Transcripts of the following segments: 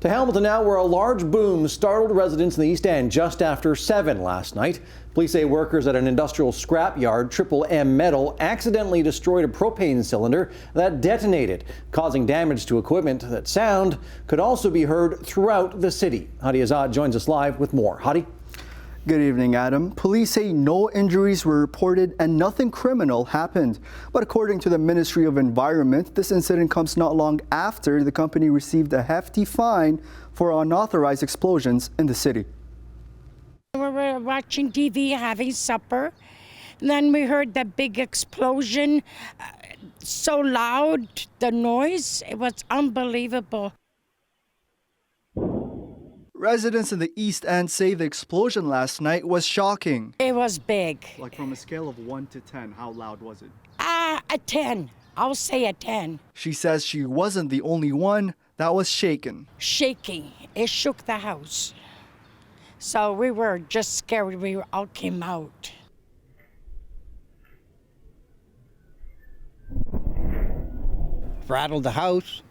To Hamilton now, where a large boom startled residents in the East End just after 7 last night. Police say workers at an industrial scrapyard, Triple M Metal, accidentally destroyed a propane cylinder that detonated, causing damage to equipment. That sound could also be heard throughout the city. Hadi Azad joins us live with more. Hadi? Good evening, Adam. Police say no injuries were reported and nothing criminal happened. But according to the Ministry of Environment, this incident comes not long after the company received a hefty fine for unauthorized explosions in the city. We were watching TV, having supper, and then we heard the big explosion, so loud, the noise, it was unbelievable. Residents in the East End say the explosion last night was shocking. It was big. Like from a scale of 1 to 10, how loud was it? A 10. I'll say a 10. She says she wasn't the only one that was shaken. Shaking. It shook the house. So we were just scared. We all came out. Rattled the house.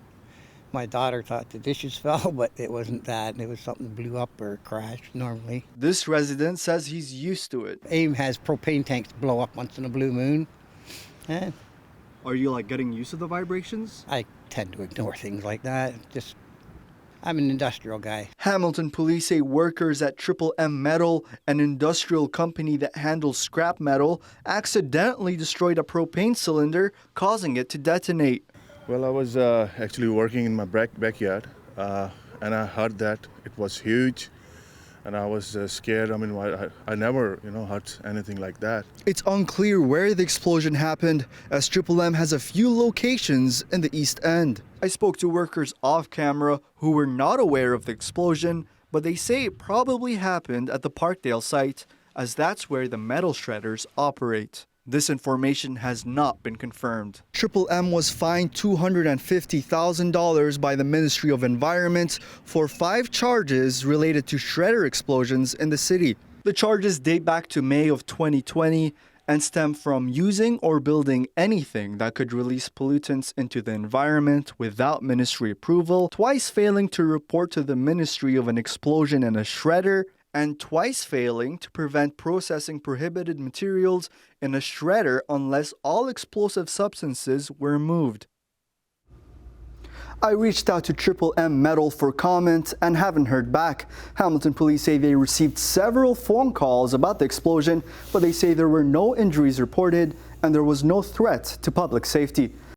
My daughter thought the dishes fell, but it wasn't that. It was something that blew up or crashed normally. This resident says he's used to it. AIM has propane tanks blow up once in a blue moon. And Are you like getting used to the vibrations? I tend to ignore things like that. I'm an industrial guy. Hamilton police say workers at Triple M Metal, an industrial company that handles scrap metal, accidentally destroyed a propane cylinder, causing it to detonate. Well, I was actually working in my backyard, and I heard that it was huge, and I was scared. I mean, I never, heard anything like that. It's unclear where the explosion happened, as Triple M has a few locations in the East End. I spoke to workers off camera who were not aware of the explosion, but they say it probably happened at the Parkdale site, as that's where the metal shredders operate. This information has not been confirmed. Triple M was fined $250,000 by the Ministry of Environment for 5 charges related to shredder explosions in the city. The charges date back to May of 2020 and stem from using or building anything that could release pollutants into the environment without ministry approval, twice failing to report to the ministry of an explosion in a shredder, and twice failing to prevent processing prohibited materials in a shredder unless all explosive substances were removed. I reached out to Triple M Metal for comment and haven't heard back. Hamilton police say they received several phone calls about the explosion, but they say there were no injuries reported and there was no threat to public safety.